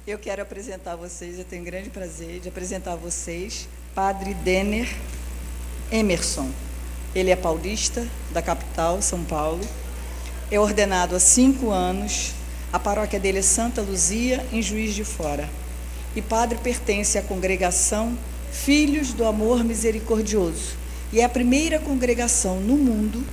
Eu quero apresentar a vocês, eu tenho um grande prazer de apresentar a vocês Padre Denner Emerson. Ele é paulista, da capital, São Paulo. É ordenado há 5 anos. A paróquia dele é Santa Luzia, em Juiz de Fora. E padre pertence à congregação Filhos do Amor Misericordioso. E é a primeira congregação no mundo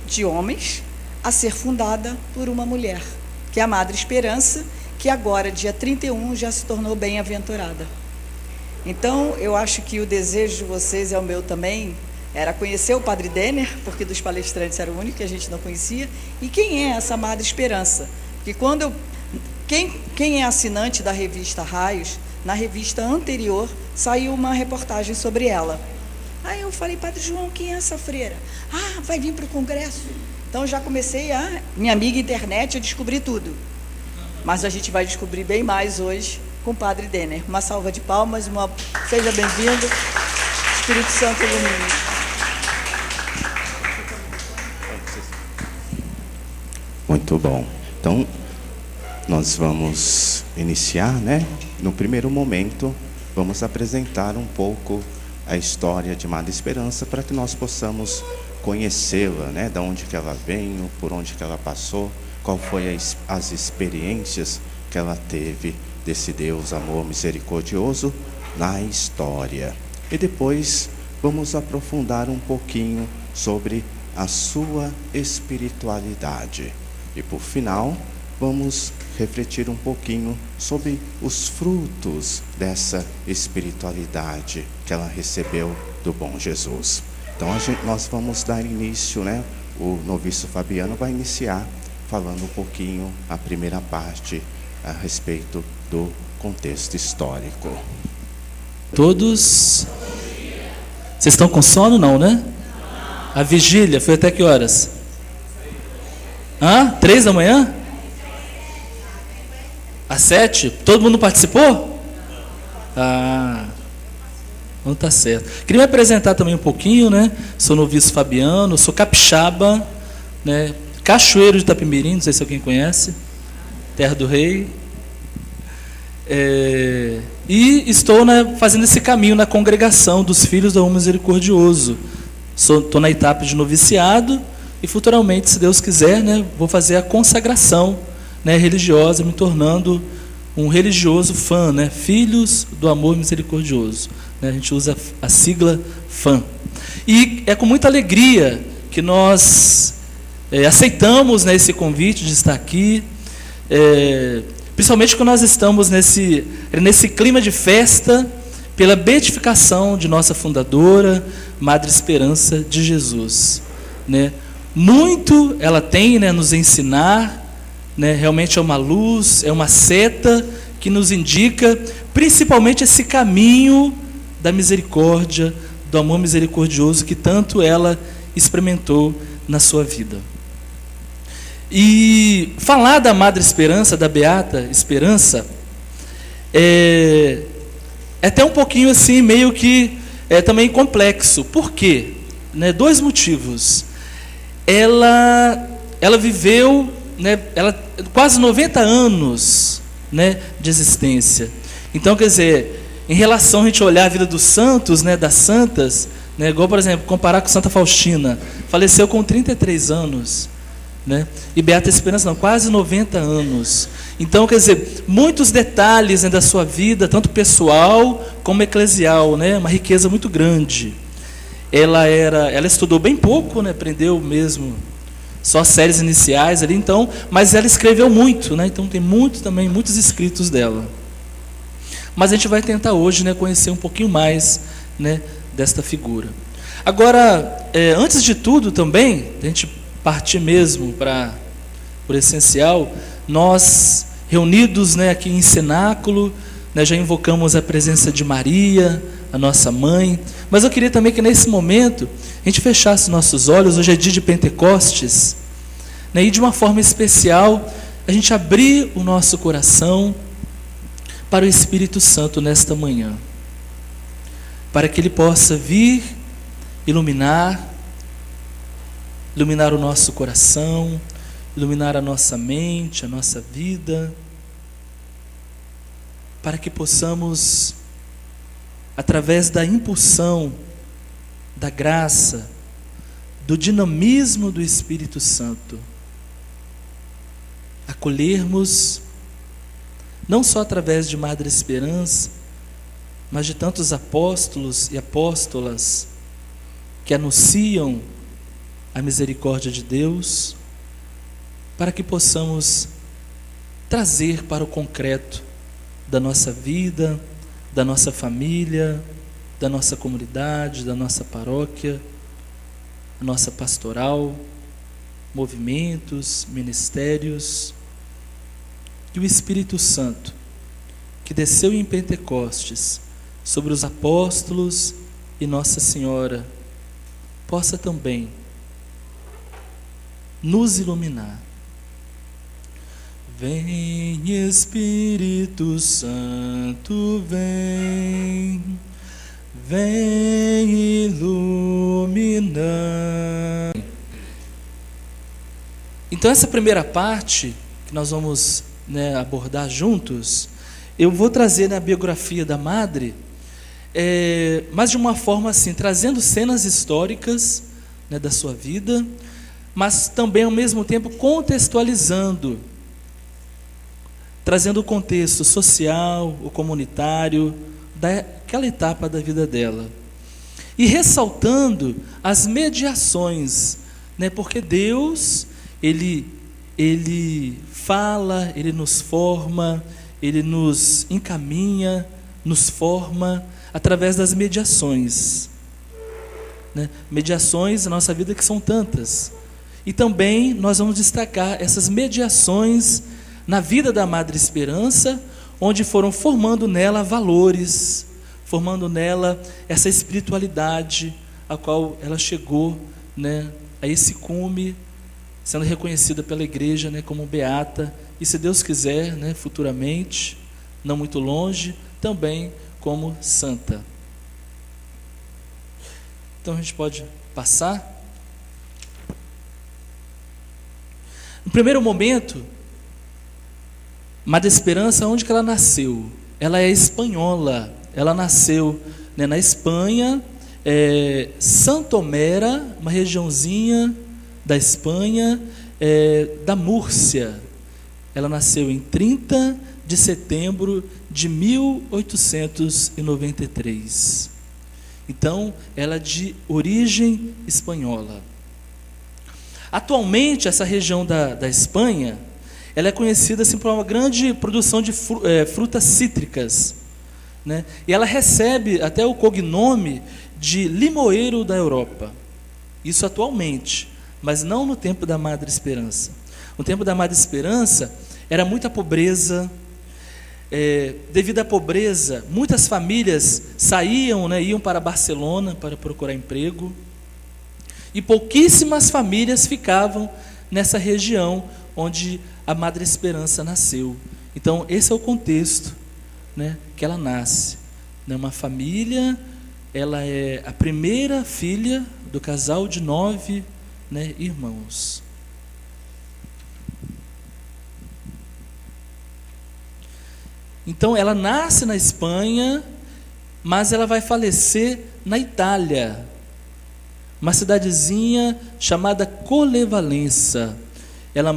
de homens a ser fundada por uma mulher, que é a Madre Esperança, que agora, dia 31, já se tornou bem-aventurada. Então, eu acho que o desejo de vocês é o meu também, era conhecer o Padre Denner, porque dos palestrantes era o único que a gente não conhecia, e quem é essa Madre Esperança? Porque quem é assinante da revista Raios, na revista anterior, saiu uma reportagem sobre ela. Aí eu falei, Padre João, quem é essa freira? Ah, vai vir para o congresso. Então, já comecei minha amiga internet, eu descobri tudo. Mas a gente vai descobrir bem mais hoje com o Padre Denner. Uma salva de palmas, seja bem-vindo. Espírito Santo ilumine. Muito bom. Então, nós vamos iniciar, né? No primeiro momento, vamos apresentar um pouco a história de Madre Esperança para que nós possamos conhecê-la, né? Da onde que ela veio, por onde que ela passou, qual foi as experiências que ela teve desse Deus amor misericordioso na história. E depois vamos aprofundar um pouquinho sobre a sua espiritualidade. E por final, vamos refletir um pouquinho sobre os frutos dessa espiritualidade que ela recebeu do bom Jesus. Então nós vamos dar início, né? O noviço Fabiano vai iniciar falando um pouquinho a primeira parte a respeito do contexto histórico. Todos? Vocês estão com sono, não, né? A vigília foi até que horas? 3 da manhã? Às 7? Todo mundo participou? Não tá certo. Queria me apresentar também um pouquinho, né? Sou noviço Fabiano, sou capixaba, né? Cachoeiro de Itapemirim, não sei se alguém conhece, Terra do Rei. E estou fazendo esse caminho na congregação dos Filhos do Amor Misericordioso. Estou na etapa de noviciado e futuramente, se Deus quiser, né, vou fazer a consagração, né, religiosa, me tornando um religioso fã, né, Filhos do Amor Misericordioso. Né, a gente usa a sigla fã. E é com muita alegria que nós aceitamos, né, esse convite de estar aqui, principalmente quando nós estamos nesse clima de festa pela beatificação de nossa fundadora, Madre Esperança de Jesus. Né? Muito ela tem, né, nos ensinar, né, realmente é uma luz, é uma seta que nos indica principalmente esse caminho da misericórdia, do amor misericordioso que tanto ela experimentou na sua vida. E falar da Madre Esperança, da Beata Esperança, é até um pouquinho assim, meio que também complexo. Por quê? Né, 2 motivos. Ela viveu, né, quase 90 anos, né, de existência. Então, quer dizer, em relação a gente olhar a vida dos santos, né, das santas, né, igual, por exemplo, comparar com Santa Faustina, faleceu com 33 anos. Né? E Beata Esperança não, quase 90 anos. Então, quer dizer, muitos detalhes, né, da sua vida, tanto pessoal como eclesial, né? Uma riqueza muito grande. Ela estudou bem pouco, né? Aprendeu mesmo só séries iniciais ali, então, mas ela escreveu muito, né? Então tem muitos escritos dela. Mas a gente vai tentar hoje, né, conhecer um pouquinho mais, né, desta figura. Agora, antes de tudo também, a gente partir mesmo por essencial, nós reunidos, né, aqui em cenáculo, né, já invocamos a presença de Maria, a nossa mãe, mas eu queria também que nesse momento a gente fechasse nossos olhos. Hoje é dia de Pentecostes, né, e de uma forma especial a gente abrir o nosso coração para o Espírito Santo nesta manhã, para que Ele possa vir iluminar o nosso coração, iluminar a nossa mente, a nossa vida, para que possamos, através da impulsão, da graça, do dinamismo do Espírito Santo, acolhermos, não só através de Madre Esperança, mas de tantos apóstolos e apóstolas que anunciam a misericórdia de Deus, para que possamos trazer para o concreto da nossa vida, da nossa família, da nossa comunidade, da nossa paróquia, a nossa pastoral, movimentos, ministérios, que o Espírito Santo, que desceu em Pentecostes sobre os apóstolos e Nossa Senhora, possa também nos iluminar. Vem, Espírito Santo, vem, vem iluminar. Então essa primeira parte que nós vamos abordar juntos, eu vou trazer na biografia da Madre, mas de uma forma assim, trazendo cenas históricas da sua vida, mas também ao mesmo tempo contextualizando, trazendo o contexto social, o comunitário, daquela etapa da vida dela. E ressaltando as mediações, porque Deus, Ele fala, Ele nos forma, Ele nos encaminha, nos forma através das mediações. Mediações na nossa vida que são tantas. E também nós vamos destacar essas mediações na vida da Madre Esperança, onde foram formando nela valores, formando nela essa espiritualidade a qual ela chegou, a esse cume, sendo reconhecida pela igreja como beata, e se Deus quiser, futuramente, não muito longe, também como santa. Então a gente pode passar. No primeiro momento, Madre Esperança, onde que ela nasceu? Ela é espanhola, ela nasceu na Espanha, Santomera, uma regiãozinha da Espanha, da Múrcia. Ela nasceu em 30 de setembro de 1893. Então, ela é de origem espanhola. Atualmente, essa região da Espanha, ela é conhecida assim, por uma grande produção de frutas cítricas, E ela recebe até o cognome de limoeiro da Europa. Isso atualmente, mas não no tempo da Madre Esperança. No tempo da Madre Esperança, era muita pobreza. Devido à pobreza, muitas famílias saíam, iam para Barcelona para procurar emprego, e pouquíssimas famílias ficavam nessa região onde a Madre Esperança nasceu. Então esse é o contexto, que ela nasce. Uma família, ela é a primeira filha do casal de 9 irmãos. Então ela nasce na Espanha, mas ela vai falecer na Itália, uma cidadezinha chamada Collevalenza. Ela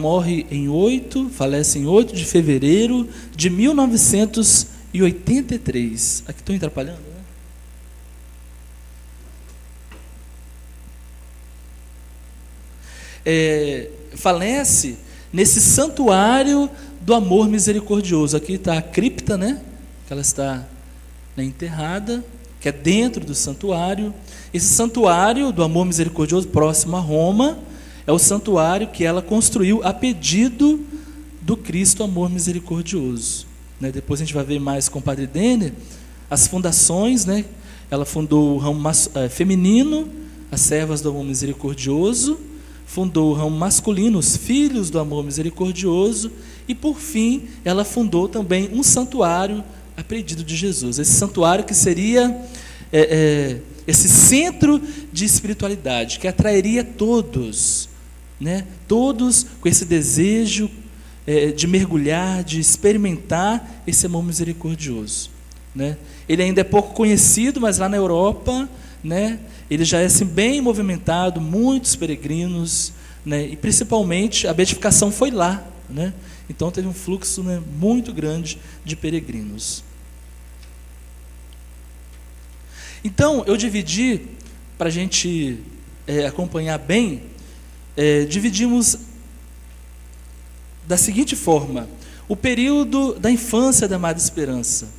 falece em 8 de fevereiro de 1983. Aqui estou atrapalhando, falece nesse santuário do amor misericordioso. Aqui está a cripta, que ela está enterrada, que é dentro do santuário. Esse santuário do amor misericordioso, próximo a Roma, é o santuário que ela construiu a pedido do Cristo Amor Misericordioso. Depois a gente vai ver mais com o Padre Denner as fundações. Ela fundou o ramo feminino, as Servas do Amor Misericordioso, fundou o ramo masculino, os Filhos do Amor Misericordioso, e por fim ela fundou também um santuário a pedido de Jesus. Esse santuário que seria esse centro de espiritualidade, que atrairia todos, todos com esse desejo de mergulhar, de experimentar esse amor misericordioso, né? Ele ainda é pouco conhecido, mas lá na Europa, né, ele já é assim, bem movimentado, muitos peregrinos, né, e principalmente a beatificação foi lá, né? Então teve um fluxo, né, muito grande de peregrinos. Então eu dividi, para a gente acompanhar bem, dividimos da seguinte forma: o período da infância da Madre Esperança.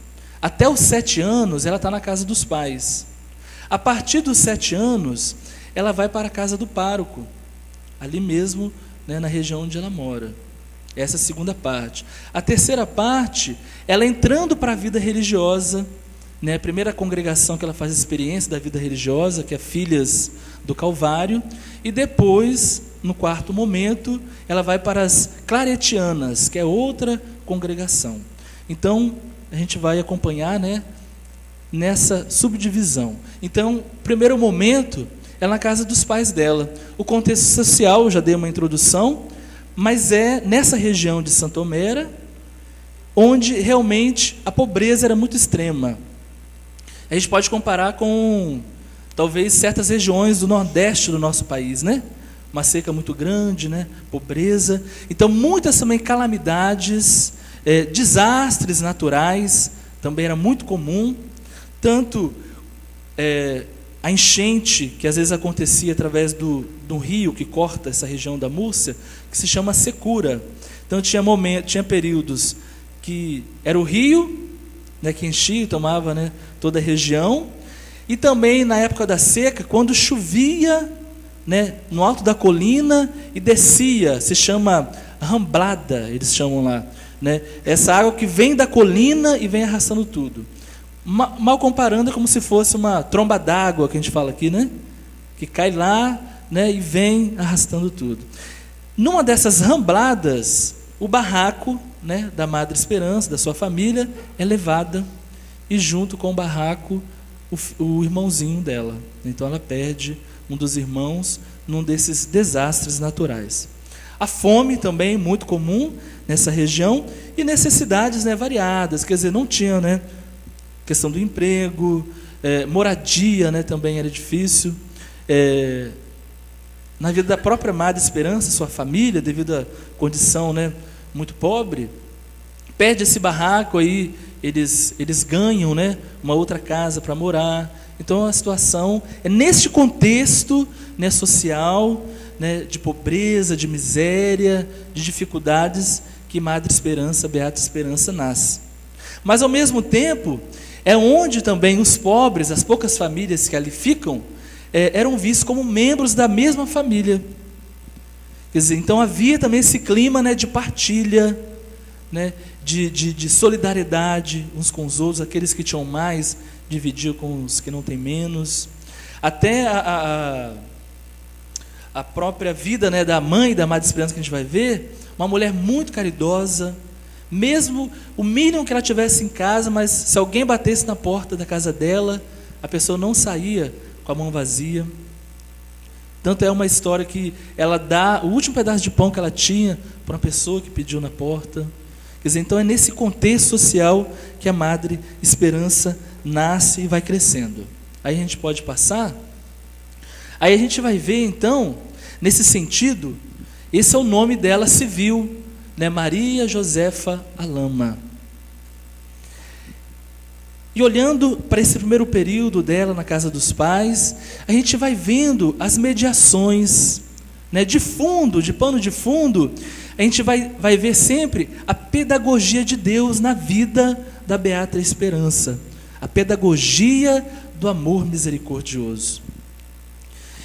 Até os 7 anos ela está na casa dos pais. A partir dos 7 anos ela vai para a casa do pároco, ali mesmo, né, na região onde ela mora. Essa é a segunda parte. A terceira parte, ela entrando para a vida religiosa, né, a primeira congregação que ela faz experiência da vida religiosa, que é Filhas do Calvário, e depois, no quarto momento, ela vai para as Claretianas, que é outra congregação. Então, a gente vai acompanhar, né, nessa subdivisão. Então, primeiro momento, ela na casa dos pais dela. O contexto social, eu já dei uma introdução, mas é nessa região de Santo Homera, onde realmente a pobreza era muito extrema. A gente pode comparar com, talvez, certas regiões do nordeste do nosso país, né? Uma seca muito grande, né? Pobreza. Então, muitas também calamidades, desastres naturais, também era muito comum. Tanto a enchente, que às vezes acontecia através do rio que corta essa região da Múrcia, que se chama secura. Então, tinha períodos que era o rio, né, que enchia e tomava, né, toda a região, e também na época da seca, quando chovia, né, no alto da colina e descia, se chama ramblada, eles chamam lá, né, essa água que vem da colina e vem arrastando tudo. Mal comparando, é como se fosse uma tromba d'água, que a gente fala aqui, né, que cai lá, né, e vem arrastando tudo. Numa dessas rambladas, o barraco, né, da Madre Esperança, da sua família, é levada, e junto com o barraco, o irmãozinho dela. Então ela perde um dos irmãos num desses desastres naturais. A fome também muito comum nessa região, e necessidades, né, variadas, quer dizer, não tinha, né, questão do emprego, moradia, né, também era difícil. Na vida da própria Madre Esperança, sua família, devido à condição, né, muito pobre, perde esse barraco, aí eles ganham, né, uma outra casa para morar. Então a situação é neste contexto, né, social, né, de pobreza, de miséria, de dificuldades, que Madre Esperança, Beata Esperança nasce. Mas ao mesmo tempo, é onde também os pobres, as poucas famílias que ali ficam, eram vistos como membros da mesma família. Quer dizer, então havia também esse clima, né, de partilha, né, de solidariedade uns com os outros, aqueles que tinham mais dividiam com os que não têm menos. Até a própria vida, né, da mãe da Madre Esperança, que a gente vai ver, uma mulher muito caridosa, mesmo o mínimo que ela tivesse em casa, mas se alguém batesse na porta da casa dela, a pessoa não saía com a mão vazia. Tanto é uma história que ela dá o último pedaço de pão que ela tinha para uma pessoa que pediu na porta. Quer dizer, então é nesse contexto social que a Madre Esperança nasce e vai crescendo. Aí a gente pode passar. Aí a gente vai ver, então, nesse sentido, esse é o nome dela civil, né? Maria Josefa Alama. E olhando para esse primeiro período dela na casa dos pais, a gente vai vendo as mediações, né? De fundo, de pano de fundo, a gente vai ver sempre a pedagogia de Deus na vida da Beata Esperança, a pedagogia do amor misericordioso.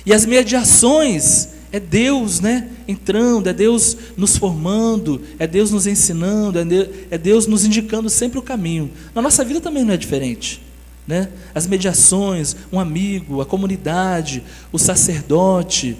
E as mediações é Deus, né, entrando, é Deus nos formando, é Deus nos ensinando, é Deus nos indicando sempre o caminho. Na nossa vida também não é diferente, né? As mediações, um amigo, a comunidade, o sacerdote,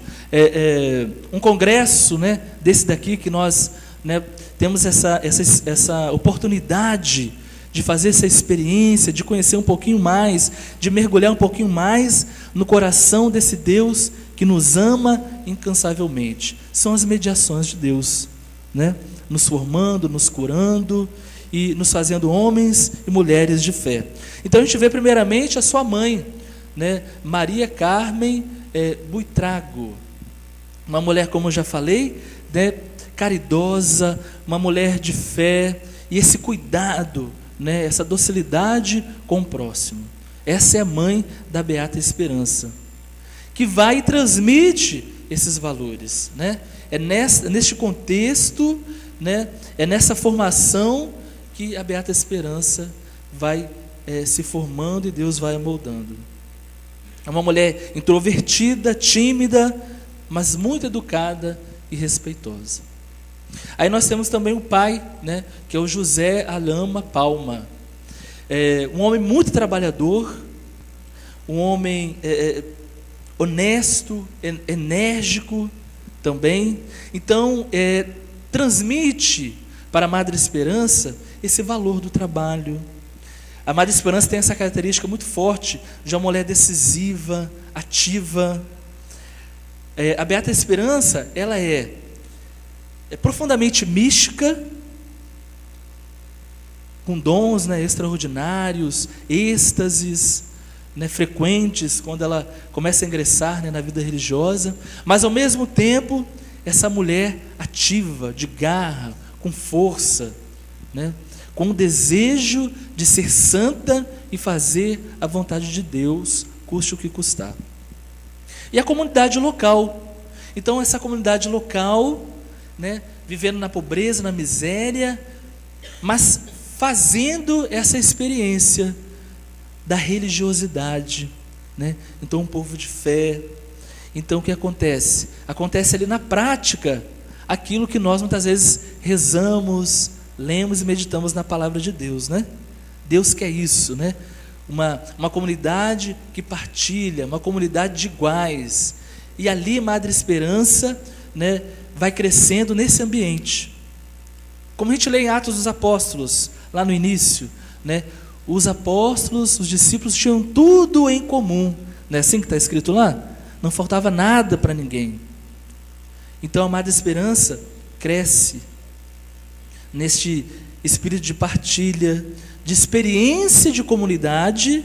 um congresso, né, desse daqui que nós, né, temos essa oportunidade de fazer essa experiência, de conhecer um pouquinho mais, de mergulhar um pouquinho mais no coração desse Deus que nos ama incansavelmente. São as mediações de Deus, né? nos formando, nos curando e nos fazendo homens e mulheres de fé. Então a gente vê primeiramente a sua mãe, né, Maria Carmen Buitrago, uma mulher, como eu já falei, né, caridosa, uma mulher de fé, e esse cuidado, né, essa docilidade com o próximo. Essa é a mãe da Beata Esperança, que vai e transmite esses valores, né? É neste contexto, né, é nessa formação que a Beata Esperança vai se formando e Deus vai a moldando. É uma mulher introvertida, tímida, mas muito educada e respeitosa. Aí nós temos também o pai, né, que é o José Alama Palma. Um homem muito trabalhador, um homem honesto, enérgico também. Então, transmite para a Madre Esperança esse valor do trabalho. A Madre Esperança tem essa característica muito forte de uma mulher decisiva, ativa. A Beata Esperança, ela é profundamente mística, com dons, né, extraordinários, êxtases, né, frequentes, quando ela começa a ingressar, né, na vida religiosa, mas ao mesmo tempo, essa mulher ativa, de garra, com força, né, com o desejo de ser santa e fazer a vontade de Deus, custe o que custar. E a comunidade local. Então, essa comunidade local, né, vivendo na pobreza, na miséria, mas fazendo essa experiência da religiosidade, né? Então, um povo de fé. Então, o que acontece? Acontece ali na prática aquilo que nós muitas vezes rezamos, lemos e meditamos na palavra de Deus, né? Deus quer isso, né? Uma comunidade que partilha, uma comunidade de iguais. E ali, Madre Esperança, né, vai crescendo nesse ambiente. Como a gente lê em Atos dos Apóstolos, lá no início, né, os apóstolos, os discípulos tinham tudo em comum. Não é assim que está escrito lá? Não faltava nada para ninguém. Então a Madre Esperança cresce neste espírito de partilha, de experiência de comunidade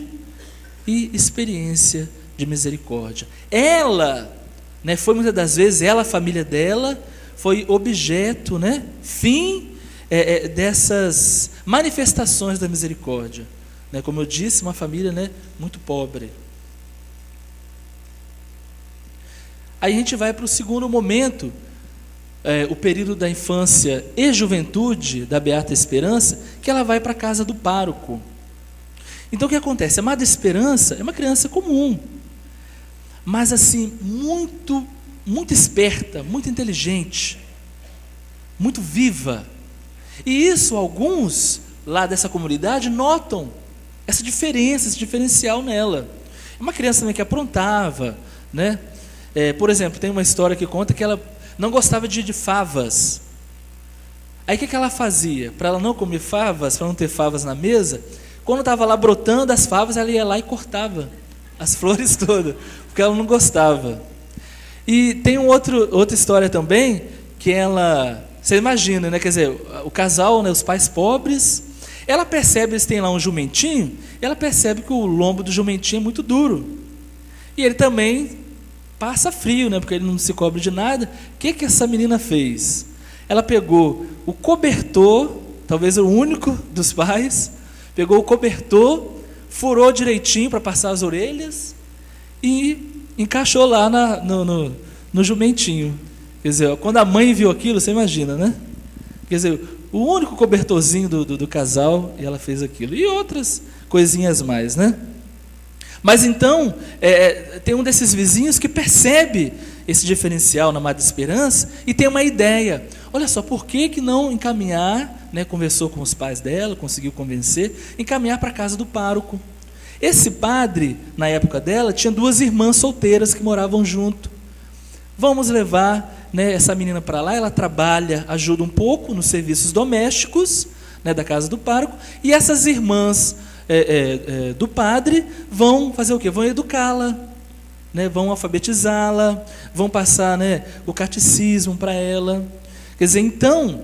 e experiência de misericórdia. Ela, né, foi muitas das vezes, a família dela, foi objeto, né, fim dessas manifestações da misericórdia, né? Como eu disse, uma família, né, muito pobre. Aí a gente vai para o segundo momento, o período da infância e juventude da Beata Esperança, que ela vai para a casa do pároco. Então o que acontece? A Madre Esperança é uma criança comum, mas assim, muito, muito esperta, muito inteligente, muito viva. E isso, alguns lá dessa comunidade notam essa diferença, esse diferencial nela. É uma criança também que aprontava, né? Por exemplo, tem uma história que conta que ela não gostava de favas. Aí o que ela fazia? Para ela não comer favas, para não ter favas na mesa, quando estava lá brotando as favas, ela ia lá e cortava as flores todas, porque ela não gostava. E tem outra história também, que ela... Você imagina, né? Quer dizer, o casal, né, os pais pobres, ela percebe, eles têm lá um jumentinho, ela percebe que o lombo do jumentinho é muito duro. E ele também passa frio, né? Porque ele não se cobre de nada. O que essa menina fez? Ela pegou o cobertor, talvez o único dos pais, pegou o cobertor, furou direitinho para passar as orelhas e encaixou lá no jumentinho. Quer dizer, quando a mãe viu aquilo, você imagina, né? Quer dizer, o único cobertorzinho do casal, e ela fez aquilo. E outras coisinhas mais, né? Mas então, tem um desses vizinhos que percebe esse diferencial na Madre Esperança e tem uma ideia. Olha só, por que não encaminhar, né, conversou com os pais dela, conseguiu convencer, encaminhar para a casa do pároco. Esse padre, na época dela, tinha 2 irmãs solteiras que moravam junto. Vamos levar, né, essa menina para lá, ela trabalha, ajuda um pouco nos serviços domésticos, né, da casa do pároco, e essas irmãs do padre vão fazer o quê? Vão educá-la, né, vão alfabetizá-la, vão passar, né, o catecismo para ela. Quer dizer, então,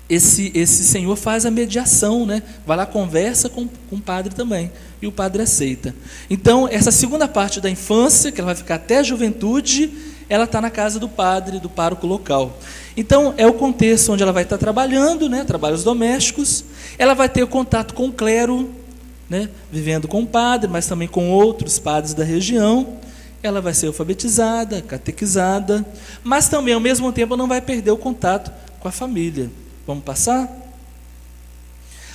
esse senhor faz a mediação, né? Vai lá, conversa com o padre também, e o padre aceita. Então, essa segunda parte da infância, que ela vai ficar até a juventude, ela está na casa do padre, do pároco local. Então, é o contexto onde ela vai estar trabalhando, né? Trabalhos domésticos. Ela vai ter contato com o clero, né? Vivendo com o padre, mas também com outros padres da região. Ela vai ser alfabetizada, catequizada, mas também, ao mesmo tempo, não vai perder o contato com a família. Vamos passar?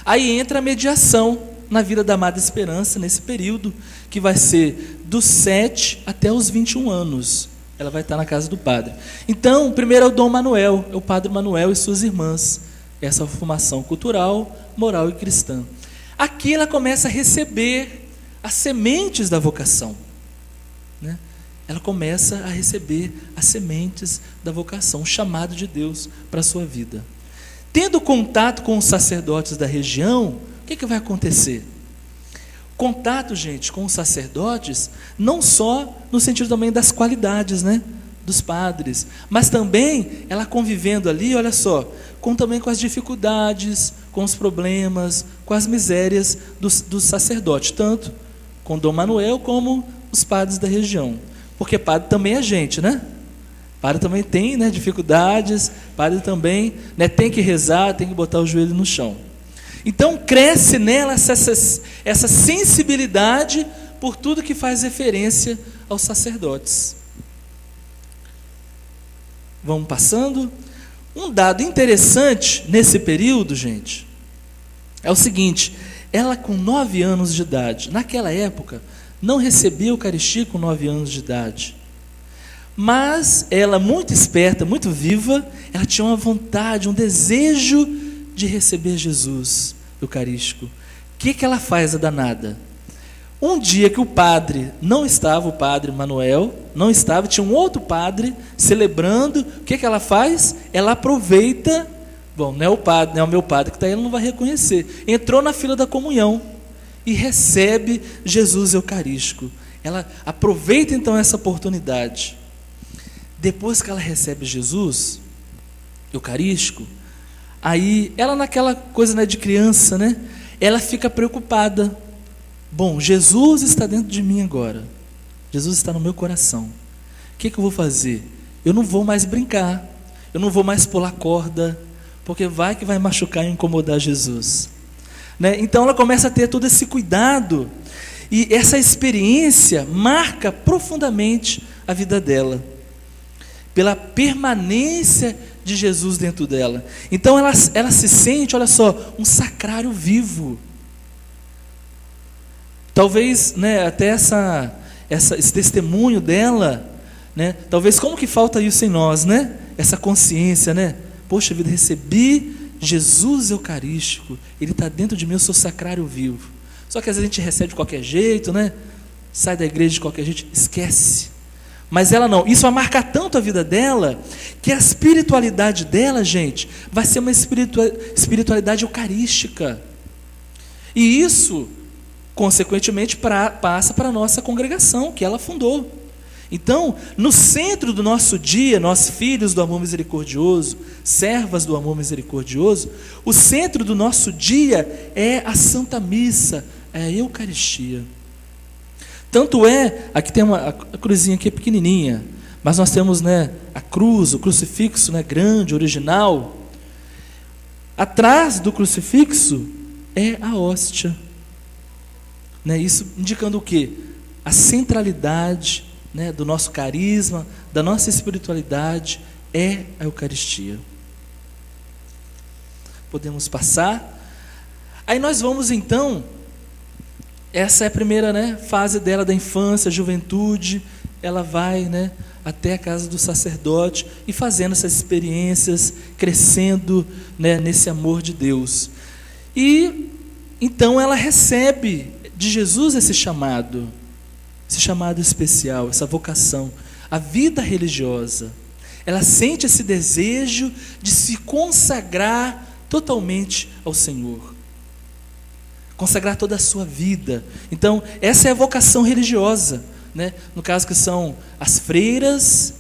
Aí entra a mediação na vida da Madre Esperança, nesse período, que vai ser dos 7 até os 21 anos. Ela vai estar na casa do padre. Então, primeiro é o Dom Manuel, é o Padre Manuel e suas irmãs. Essa formação cultural, moral e cristã. Aqui ela começa a receber as sementes da vocação, né? Ela começa a receber as sementes da vocação, o chamado de Deus para a sua vida. Tendo contato com os sacerdotes da região, o que vai acontecer? Contato, gente, com os sacerdotes, não só no sentido também das qualidades, né, dos padres, mas também ela convivendo ali, olha só, também com as dificuldades, com os problemas, com as misérias dos sacerdotes, tanto com Dom Manuel como os padres da região. Porque padre também é gente, né? Padre também tem, né, dificuldades, padre também, né, tem que rezar, tem que botar o joelho no chão. Então cresce nela essa sensibilidade por tudo que faz referência aos sacerdotes. Vamos passando. Um dado interessante nesse período, gente, é o seguinte: ela com 9 anos de idade, naquela época, não recebia a Eucaristia com 9 anos de idade. Mas ela, muito esperta, muito viva, ela tinha uma vontade, um desejo de receber Jesus eucarístico. O que ela faz, a danada? Um dia que o padre não estava, o padre Manuel não estava, tinha um outro padre celebrando, o que ela faz? Ela aproveita, bom, não é o padre, não é o meu padre que está aí, ela não vai reconhecer. Entrou na fila da comunhão e recebe Jesus eucarístico. Ela aproveita então essa oportunidade. Depois que ela recebe Jesus eucarístico, aí ela, naquela coisa, né, de criança, né, ela fica preocupada. Bom, Jesus está dentro de mim agora, Jesus está no meu coração, o que eu vou fazer? Eu não vou mais brincar, eu não vou mais pular corda, porque vai que vai machucar e incomodar Jesus, né? Então ela começa a ter todo esse cuidado, e essa experiência marca profundamente a vida dela, pela permanência de Jesus dentro dela. Então ela se sente, olha só, um sacrário vivo. Talvez, né, até esse testemunho dela, né, talvez, como que falta isso em nós, né? Essa consciência, né? Poxa vida, recebi Jesus eucarístico, Ele está dentro de mim, eu sou sacrário vivo. Só que às vezes a gente recebe de qualquer jeito, né? Sai da igreja de qualquer jeito, esquece. Mas ela não, isso vai marcar tanto a vida dela, que a espiritualidade dela, gente, vai ser uma espiritualidade eucarística. E isso, consequentemente, passa para a nossa congregação, que ela fundou. Então, no centro do nosso dia, nós filhos do amor misericordioso, servas do amor misericordioso, o centro do nosso dia é a Santa Missa, é a Eucaristia. Tanto é, aqui tem a cruzinha aqui é pequenininha, mas nós temos, né, a cruz, o crucifixo, né, grande, original. Atrás do crucifixo é a hóstia, né, isso indicando o quê? A centralidade, né, do nosso carisma, da nossa espiritualidade é a Eucaristia. Podemos passar. Aí nós vamos então, essa é a primeira, né, fase dela da infância, juventude, ela vai, né, até a casa do sacerdote e fazendo essas experiências, crescendo, né, nesse amor de Deus. E então ela recebe de Jesus esse chamado especial, essa vocação, a vida religiosa. Ela sente esse desejo de se consagrar totalmente ao Senhor. Consagrar toda a sua vida. Então, essa é a vocação religiosa, né? No caso que são as freiras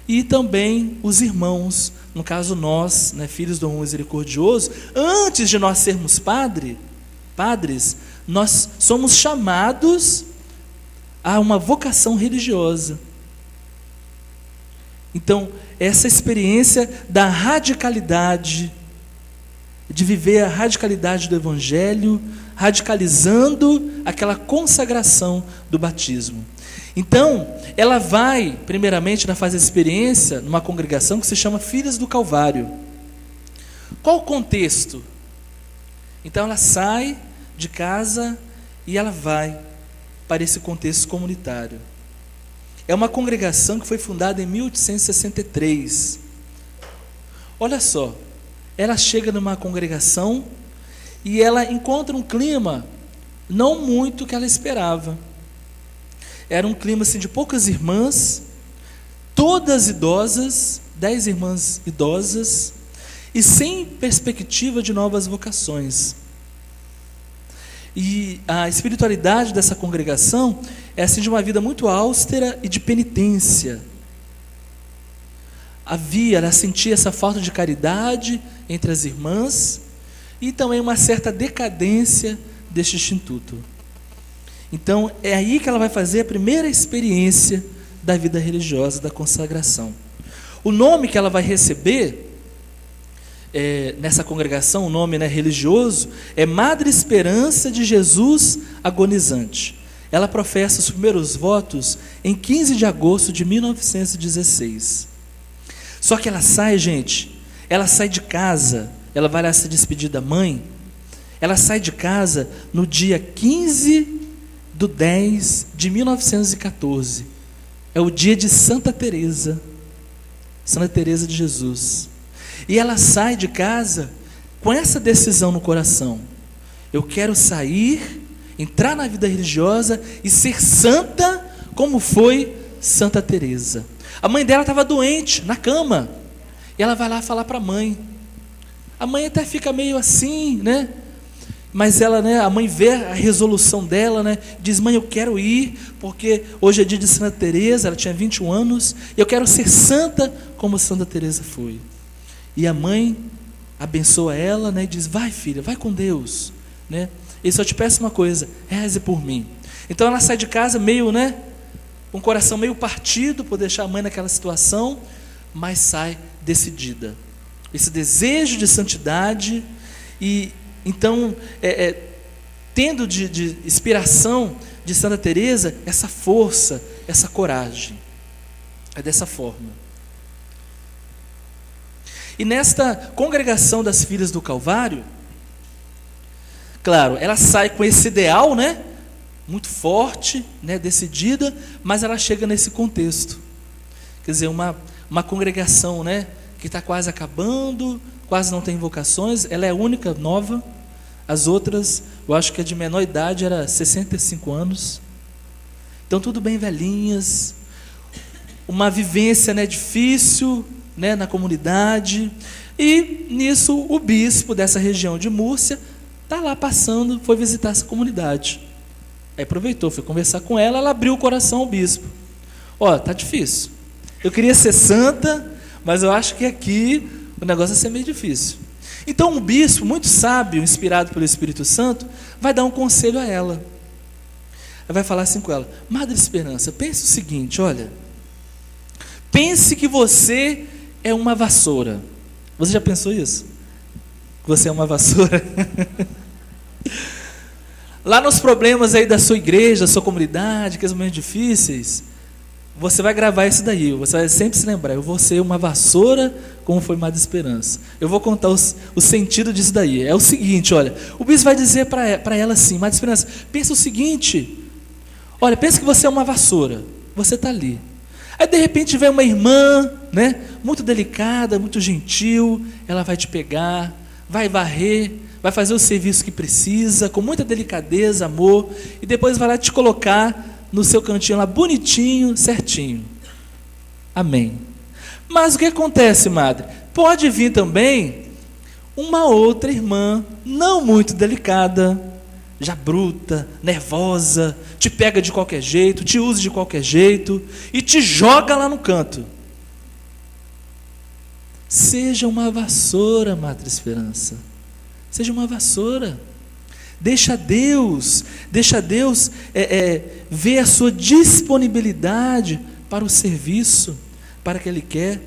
e também os irmãos, no caso nós, né, filhos do amor misericordioso, antes de nós sermos padres, nós somos chamados a uma vocação religiosa. Então, essa experiência da radicalidade, de viver a radicalidade do Evangelho, radicalizando aquela consagração do batismo. Então, ela vai, primeiramente, na fase da experiência, numa congregação que se chama Filhas do Calvário. Qual o contexto? Então, ela sai de casa e ela vai para esse contexto comunitário. É uma congregação que foi fundada em 1863. Olha só, ela chega numa congregação e ela encontra um clima não muito que ela esperava. Era um clima assim, de poucas irmãs, todas idosas, 10 irmãs idosas, e sem perspectiva de novas vocações. E a espiritualidade dessa congregação é assim, de uma vida muito austera e de penitência. Ela sentia essa falta de caridade entre as irmãs e também uma certa decadência deste instituto. Então, é aí que ela vai fazer a primeira experiência da vida religiosa, da consagração. O nome que ela vai receber nessa congregação, o nome, né, religioso, é Madre Esperança de Jesus Agonizante. Ela professa os primeiros votos em 15 de agosto de 1916. Só que ela sai, gente, ela sai de casa, ela vai lá se despedir da mãe, ela sai de casa no dia 15/10 de 1914. É o dia de Santa Teresa de Jesus. E ela sai de casa com essa decisão no coração: eu quero sair, entrar na vida religiosa e ser santa como foi Santa Teresa. A mãe dela estava doente, na cama, e ela vai lá falar para a mãe. A mãe até fica meio assim, né? Mas ela, né, a mãe vê a resolução dela, né? Diz: mãe, eu quero ir, porque hoje é dia de Santa Teresa, ela tinha 21 anos, e eu quero ser santa como Santa Teresa foi. E a mãe abençoa ela, né, e diz: vai, filha, vai com Deus, né? E só te peço uma coisa: reze por mim. Então ela sai de casa meio, né, com o coração meio partido por deixar a mãe naquela situação, mas sai decidida. Esse desejo de santidade, e então, tendo de inspiração de Santa Teresa, essa força, essa coragem. É dessa forma. E nesta congregação das Filhas do Calvário, claro, ela sai com esse ideal, né, muito forte, né, decidida, mas ela chega nesse contexto. Quer dizer, uma congregação, né, que está quase acabando, quase não tem vocações, ela é a única nova. As outras, eu acho que a de menor idade era 65 anos. Então, tudo bem velhinhas. Uma vivência, né, difícil, né, na comunidade. E nisso o bispo dessa região de Múrcia está lá passando, foi visitar essa comunidade. Aí aproveitou, foi conversar com ela, ela abriu o coração ao bispo. Ó, tá difícil. Eu queria ser santa, mas eu acho que aqui o negócio vai ser meio difícil. Então um bispo muito sábio, inspirado pelo Espírito Santo, vai dar um conselho a ela. Vai falar assim com ela: Madre Esperança, pense o seguinte, olha, pense que você é uma vassoura. Você já pensou isso? Que você é uma vassoura? Lá nos problemas aí da sua igreja, da sua comunidade, que são momentos difíceis, você vai gravar isso daí, você vai sempre se lembrar: eu vou ser uma vassoura, como foi Madre Esperança. Eu vou contar o sentido disso daí. É o seguinte, olha, o bispo vai dizer para ela assim: Madre Esperança, pensa o seguinte, olha, pensa que você é uma vassoura, você está ali. Aí de repente vem uma irmã, né, muito delicada, muito gentil, ela vai te pegar, vai varrer, vai fazer o serviço que precisa, com muita delicadeza, amor, e depois vai lá te colocar no seu cantinho lá, bonitinho, certinho. Amém. Mas o que acontece, madre? Pode vir também uma outra irmã, não muito delicada, já bruta, nervosa, te pega de qualquer jeito, te usa de qualquer jeito, e te joga lá no canto. Seja uma vassoura, Madre Esperança. Seja uma vassoura. Deixa Deus ver a sua disponibilidade para o serviço, para o que Ele quer.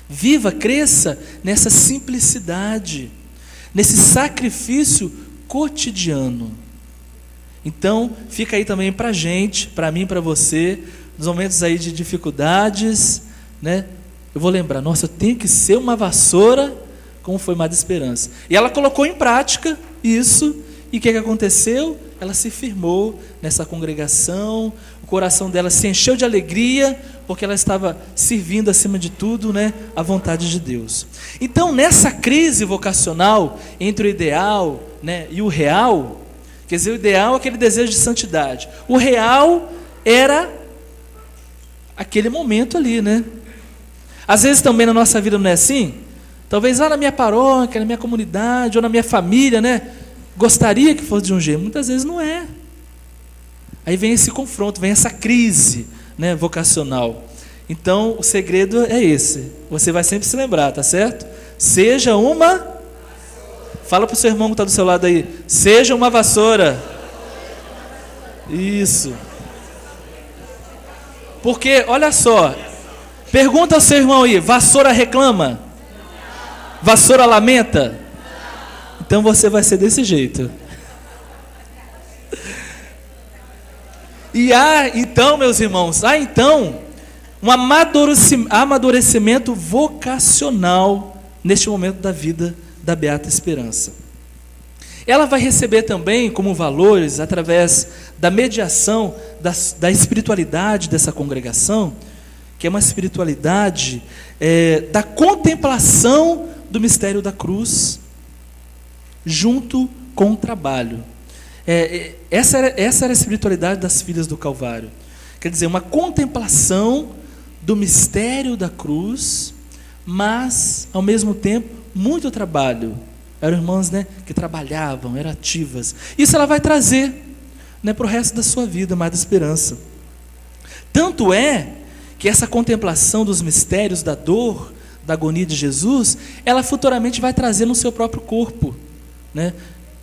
Viva, cresça nessa simplicidade, nesse sacrifício cotidiano. Então, fica aí também para a gente, para mim, para você, nos momentos aí de dificuldades, né? Eu vou lembrar, nossa, eu tenho que ser uma vassoura, como foi Madre Esperança. E ela colocou em prática isso, e o que aconteceu? Ela se firmou nessa congregação, o coração dela se encheu de alegria, porque ela estava servindo acima de tudo, né, a vontade de Deus. Então, nessa crise vocacional entre o ideal, né, e o real, quer dizer, o ideal é aquele desejo de santidade. O real era aquele momento ali, né? Às vezes também na nossa vida não é assim? Talvez lá na minha paróquia, na minha comunidade, ou na minha família, né? Gostaria que fosse de um jeito. Muitas vezes não é. Aí vem esse confronto, vem essa crise, né, vocacional. Então, o segredo é esse. Você vai sempre se lembrar, tá certo? Seja uma... Fala para o seu irmão que está do seu lado aí. Seja uma vassoura. Isso. Porque, olha só. Pergunta ao seu irmão aí. Vassoura reclama? Vassoura lamenta? Então você vai ser desse jeito. E então, meus irmãos, um amadurecimento vocacional neste momento da vida da Beata Esperança. Ela vai receber também como valores, através da mediação da espiritualidade dessa congregação, que é uma espiritualidade da contemplação do mistério da cruz, junto com o trabalho. Essa era a espiritualidade das filhas do Calvário. Quer dizer, uma contemplação do mistério da cruz, mas, ao mesmo tempo, muito trabalho. Eram irmãs, né, que trabalhavam, eram ativas. Isso ela vai trazer, né, para o resto da sua vida, Madre Esperança. Tanto é que essa contemplação dos mistérios da dor, da agonia de Jesus, ela futuramente vai trazer no seu próprio corpo, né?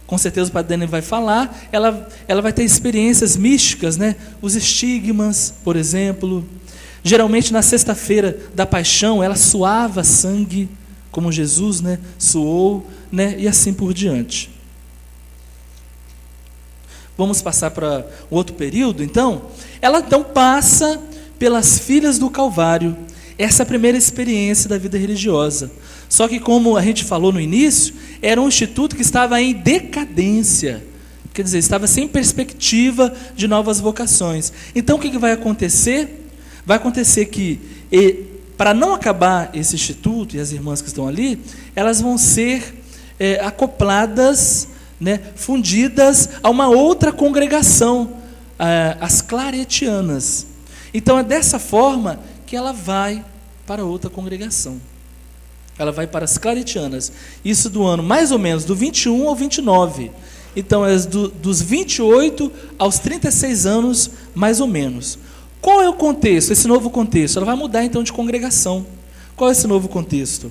Com certeza o Padre Daniel vai falar, ela vai ter experiências místicas, né? Os estigmas, por exemplo. Geralmente na sexta-feira da paixão, ela suava sangue, como Jesus, né, suou, né, e assim por diante. Vamos passar para o outro período, então? Ela então passa pelas filhas do Calvário, essa é a primeira experiência da vida religiosa. Só que, como a gente falou no início, era um instituto que estava em decadência, quer dizer, estava sem perspectiva de novas vocações. Então, o que vai acontecer? Vai acontecer que, para não acabar esse instituto, e as irmãs que estão ali, elas vão ser acopladas, né, fundidas a uma outra congregação, as claretianas. Então, é dessa forma que ela vai para outra congregação. Ela vai para as claretianas. Isso do ano, mais ou menos, do 21 ao 29. Então, é dos 28 aos 36 anos, mais ou menos. Qual é o contexto, esse novo contexto? Ela vai mudar, então, de congregação. Qual é esse novo contexto?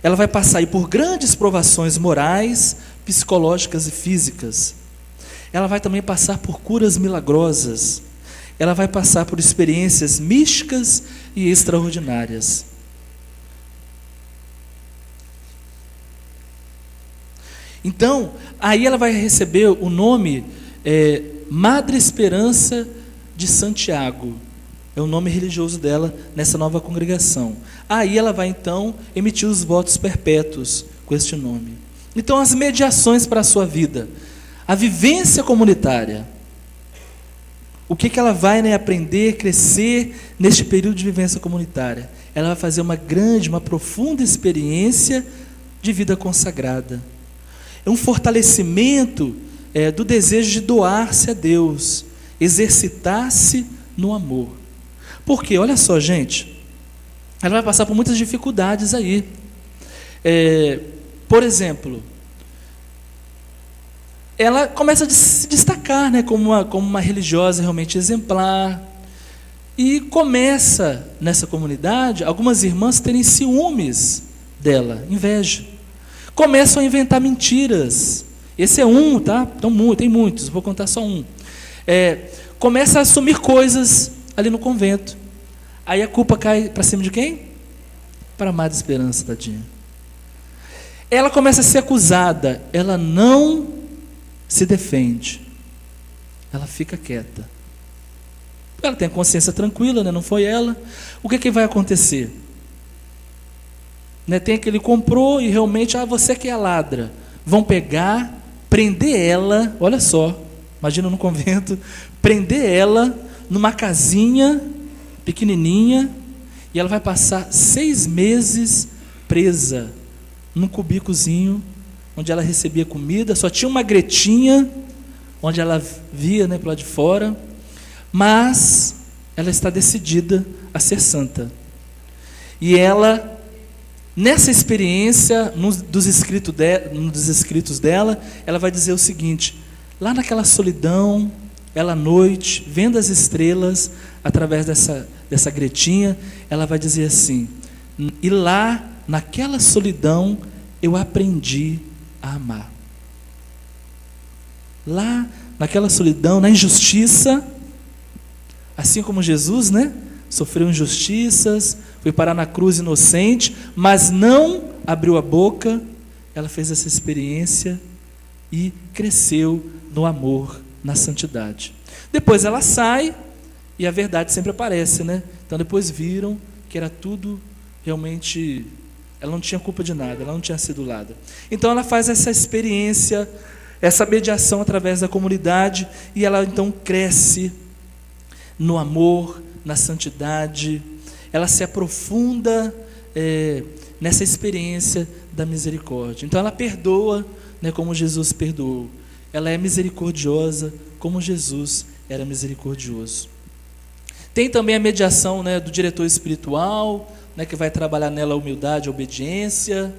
Ela vai passar aí por grandes provações morais, psicológicas e físicas. Ela vai também passar por curas milagrosas. Ela vai passar por experiências místicas e extraordinárias. Então, aí ela vai receber o nome Madre Esperança de Santiago. É o nome religioso dela nessa nova congregação. Aí ela vai então emitir os votos perpétuos com este nome. Então, as mediações para a sua vida, a vivência comunitária, o que ela vai, né, aprender, crescer neste período de vivência comunitária? Ela vai fazer uma profunda experiência de vida consagrada. É um fortalecimento do desejo de doar-se a Deus, exercitar-se no amor. Porque, olha só, gente, ela vai passar por muitas dificuldades aí. Por exemplo, ela começa a se destacar, né, como uma religiosa realmente exemplar. E começa, nessa comunidade, algumas irmãs terem ciúmes dela, inveja. Começam a inventar mentiras. Esse é um, tá? Então, tem muitos, vou contar só um. Começa a assumir coisas ali no convento. Aí a culpa cai para cima de quem? Para a Madre Esperança, tadinha. Ela começa a ser acusada, ela não se defende. Ela fica quieta. Ela tem a consciência tranquila, né? Não foi ela. O que vai acontecer? Né? Tem aquele comprou e realmente, você que é a ladra. Vão pegar, prender ela, olha só, imagina no convento, prender ela numa casinha pequenininha, e ela vai passar 6 meses presa num cubículozinho, onde ela recebia comida, só tinha uma gretinha, onde ela via, né, para lá de fora, mas ela está decidida a ser santa. E ela, nessa experiência, dos escritos dela, ela vai dizer o seguinte: lá naquela solidão, ela à noite, vendo as estrelas, através dessa gretinha, ela vai dizer assim: e lá, naquela solidão, eu aprendi a amar. Lá, naquela solidão, na injustiça, assim como Jesus, né? Sofreu injustiças, foi parar na cruz inocente, mas não abriu a boca. Ela fez essa experiência e cresceu no amor, na santidade. Depois ela sai e a verdade sempre aparece, né? Então depois viram que era tudo realmente, ela não tinha culpa de nada, ela não tinha sido ladra. Então ela faz essa experiência, essa mediação através da comunidade, e ela então cresce no amor, na santidade, ela se aprofunda nessa experiência da misericórdia. Então ela perdoa, né, como Jesus perdoou. Ela é misericordiosa como Jesus era misericordioso. Tem também a mediação, né, do diretor espiritual, né, que vai trabalhar nela a humildade, a obediência,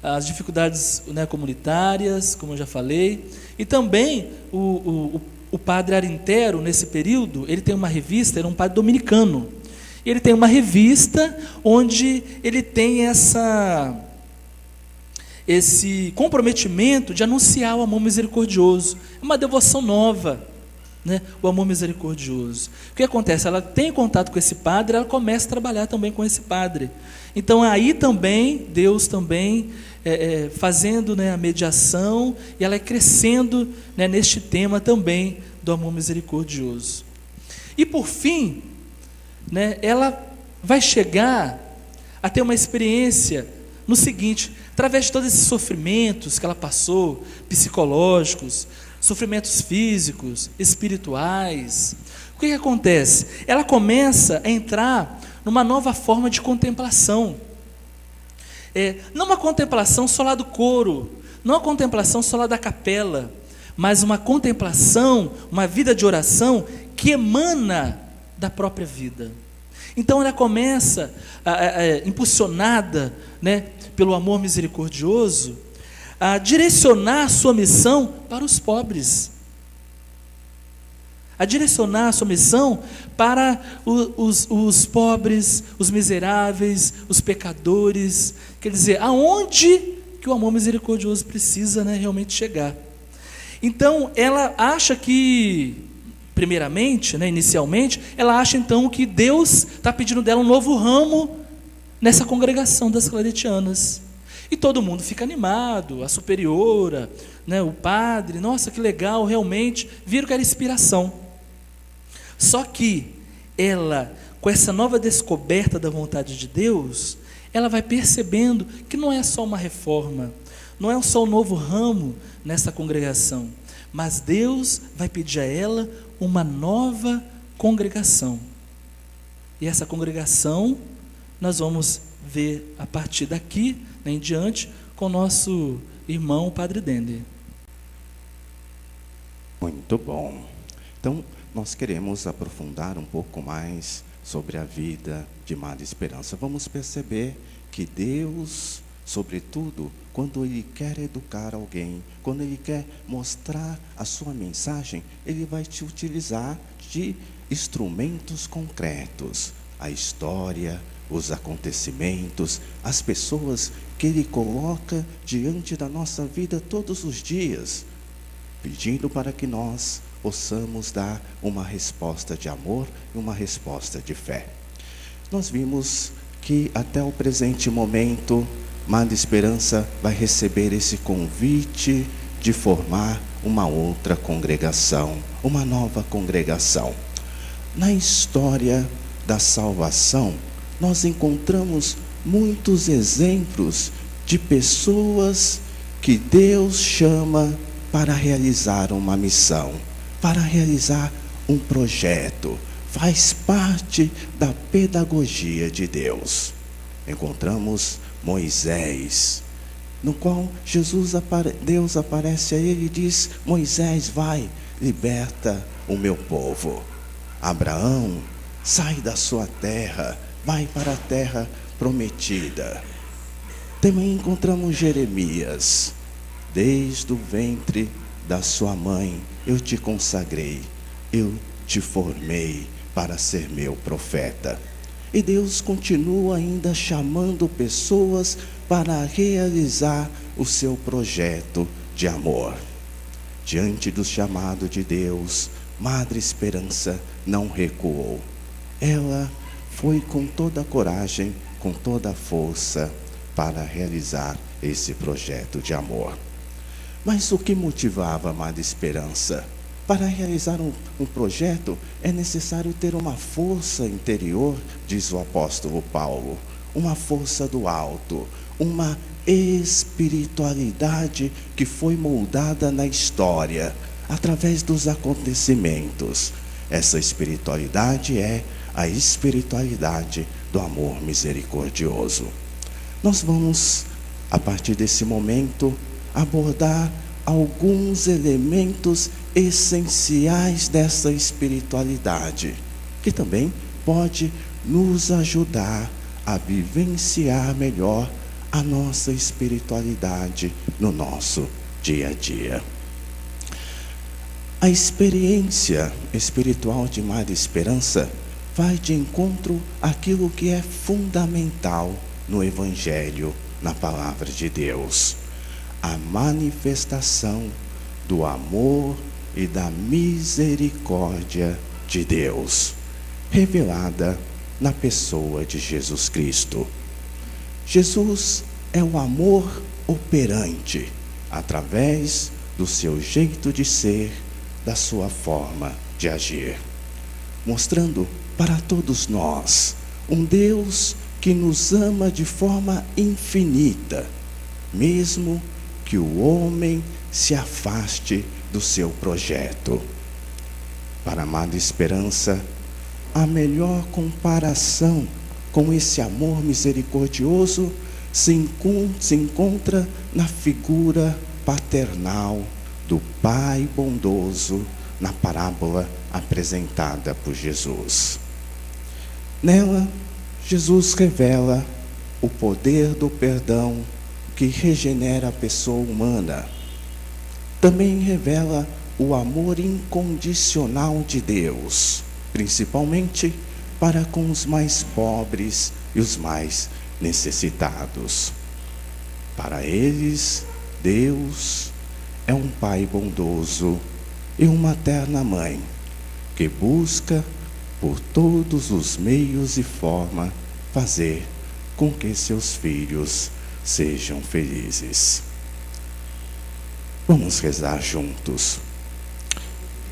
as dificuldades, né, comunitárias, como eu já falei. E também o padre Arintero, nesse período, ele tem uma revista, ele é um padre dominicano. E ele tem uma revista onde ele tem esse comprometimento de anunciar o amor misericordioso. É uma devoção nova, né? O amor misericordioso. O que acontece? Ela tem contato com esse padre, ela começa a trabalhar também com esse padre. Então aí também, Deus também fazendo, né, a mediação, e ela é crescendo, né, neste tema também do amor misericordioso. E por fim, né, ela vai chegar a ter uma experiência no seguinte: através de todos esses sofrimentos que ela passou, psicológicos, sofrimentos físicos, espirituais, o que acontece? Ela começa a entrar numa nova forma de contemplação. Não uma contemplação só lá do coro, não uma contemplação só lá da capela, mas uma contemplação, uma vida de oração que emana da própria vida. Então ela começa, impulsionada, né, pelo amor misericordioso, a direcionar a sua missão para os pobres, a direcionar a sua missão para os pobres, os miseráveis, os pecadores. Quer dizer, aonde que o amor misericordioso precisa, né, realmente chegar. Então ela acha que, primeiramente, né, inicialmente, ela acha então que Deus está pedindo dela um novo ramo nessa congregação das claretianas. E todo mundo fica animado, a superiora, né, o padre, nossa, que legal, realmente, viram que era inspiração. Só que ela, com essa nova descoberta da vontade de Deus, ela vai percebendo que não é só uma reforma, não é só um novo ramo nessa congregação, mas Deus vai pedir a ela uma nova congregação. E essa congregação nós vamos ver a partir daqui, né, em diante, com o nosso irmão, o Padre Dender. Muito bom. Então, nós queremos aprofundar um pouco mais sobre a vida de Madre Esperança. Vamos perceber que Deus, sobretudo, quando Ele quer educar alguém, quando Ele quer mostrar a sua mensagem, Ele vai te utilizar de instrumentos concretos, a história, os acontecimentos, as pessoas que Ele coloca diante da nossa vida todos os dias, pedindo para que nós possamos dar uma resposta de amor e uma resposta de fé. Nós vimos que até o presente momento, Madre Esperança vai receber esse convite de formar uma outra congregação, uma nova congregação. Na história da salvação, nós encontramos muitos exemplos de pessoas que Deus chama para realizar uma missão, para realizar um projeto. Faz parte da pedagogia de Deus. Encontramos Moisés, no qual Deus aparece a ele e diz: Moisés, vai, liberta o meu povo. Abraão, sai da sua terra, vai para a terra prometida. Também encontramos Jeremias: desde o ventre da sua mãe eu te consagrei, eu te formei para ser meu profeta. E Deus continua ainda chamando pessoas para realizar o seu projeto de amor. Diante do chamado de Deus, Madre Esperança não recuou. Ela foi com toda a coragem, com toda a força para realizar esse projeto de amor. Mas o que motivava a Madre Esperança? Para realizar um projeto é necessário ter uma força interior, diz o apóstolo Paulo, uma força do alto, uma espiritualidade que foi moldada na história, através dos acontecimentos. Essa espiritualidade é a espiritualidade do amor misericordioso. Nós vamos, a partir desse momento, abordar alguns elementos essenciais dessa espiritualidade, que também pode nos ajudar a vivenciar melhor a nossa espiritualidade no nosso dia a dia. A experiência espiritual de Madre Esperança vai de encontro àquilo que é fundamental no Evangelho, na Palavra de Deus: a manifestação do amor e da misericórdia de Deus, revelada na pessoa de Jesus Cristo. Jesus é o amor operante, através do seu jeito de ser, da sua forma de agir, mostrando para todos nós um Deus que nos ama de forma infinita, mesmo que o homem se afaste do seu projeto. Para a Madre Esperança, a melhor comparação com esse amor misericordioso se encontra na figura paternal do Pai bondoso, na parábola apresentada por Jesus. Nela, Jesus revela o poder do perdão que regenera a pessoa humana. Também revela o amor incondicional de Deus, principalmente para com os mais pobres e os mais necessitados. Para eles, Deus é um Pai bondoso e uma terna mãe que busca por todos os meios e formas fazer com que seus filhos sejam felizes. Vamos rezar juntos.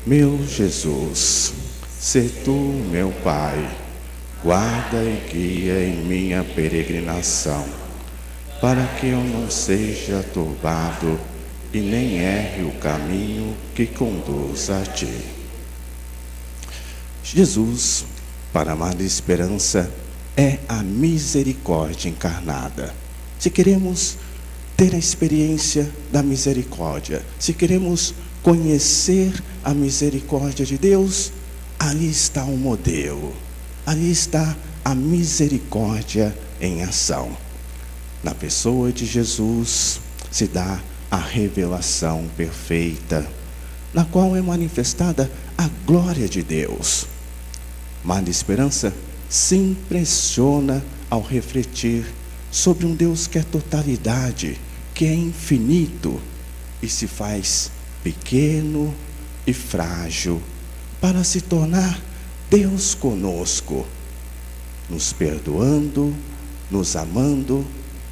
Meu Jesus, sê tu, meu Pai, guarda e guia em minha peregrinação, para que eu não seja turbado e nem erre o caminho que conduz a Ti. Jesus, para a Madre Esperança, é a misericórdia encarnada. Se queremos ter a experiência da misericórdia, se queremos conhecer a misericórdia de Deus, ali está o modelo, ali está a misericórdia em ação. Na pessoa de Jesus se dá a revelação perfeita, na qual é manifestada a glória de Deus. Madre Esperança se impressiona ao refletir sobre um Deus que é totalidade, que é infinito e se faz pequeno e frágil para se tornar Deus conosco, nos perdoando, nos amando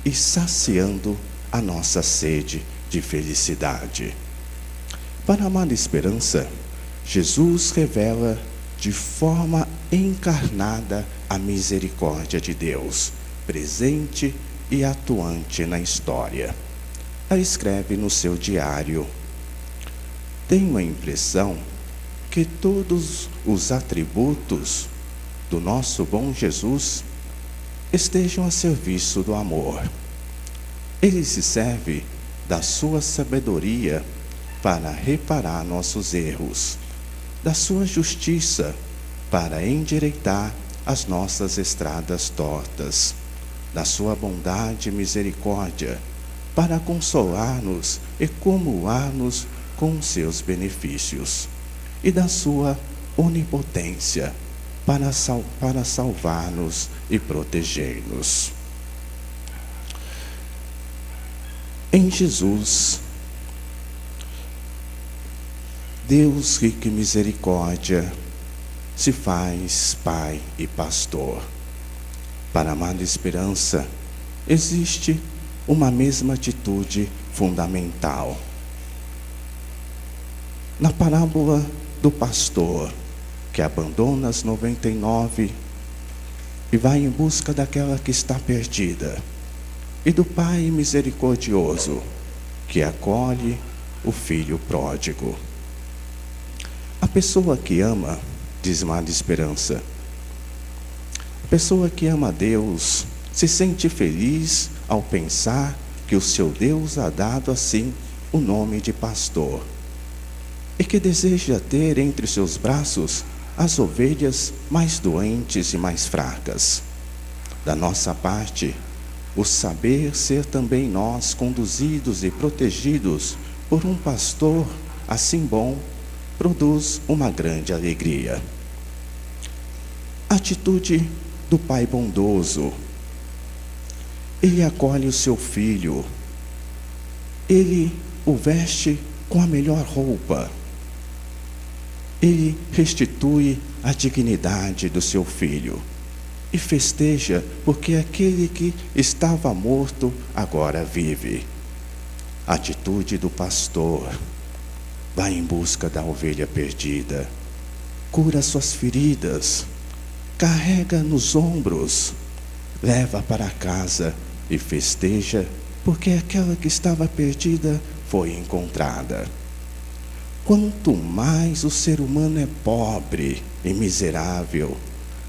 e saciando a nossa sede de felicidade. Para a Madre Esperança, Jesus revela de forma encarnada a misericórdia de Deus, presente e atuante na história. Ela escreve no seu diário: tenho a impressão que todos os atributos do nosso bom Jesus estejam a serviço do amor. Ele se serve da sua sabedoria para reparar nossos erros, da sua justiça para endireitar as nossas estradas tortas, da sua bondade e misericórdia para consolar-nos e comoar-nos com seus benefícios, e da sua onipotência para salvar-nos e proteger-nos. Em Jesus, Deus rico em misericórdia se faz Pai e Pastor. Para a Madre Esperança, existe uma mesma atitude fundamental. Na parábola do pastor que abandona as 99 e vai em busca daquela que está perdida, e do Pai misericordioso que acolhe o filho pródigo. A pessoa que ama, diz Madre Esperança, a pessoa que ama a Deus se sente feliz ao pensar que o seu Deus ha dado assim o nome de pastor, e que deseja ter entre seus braços as ovelhas mais doentes e mais fracas. Da nossa parte, o saber ser também nós conduzidos e protegidos por um pastor assim bom produz uma grande alegria. A atitude do Pai bondoso: Ele acolhe o seu filho, Ele o veste com a melhor roupa, Ele restitui a dignidade do seu filho e festeja porque aquele que estava morto agora vive. A atitude do pastor: vai em busca da ovelha perdida, cura suas feridas, carrega nos ombros, leva para casa e festeja porque aquela que estava perdida foi encontrada. Quanto mais o ser humano é pobre e miserável,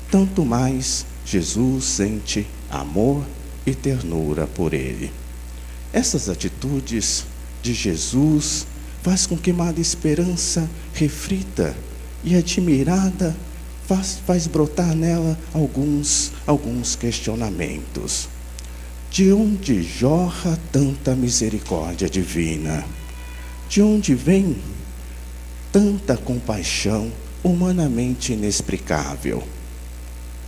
tanto mais Jesus sente amor e ternura por ele. Essas atitudes de Jesus faz com que Madre Esperança reflita e, admirada, faz brotar nela alguns questionamentos. De onde jorra tanta misericórdia divina? De onde vem tanta compaixão humanamente inexplicável?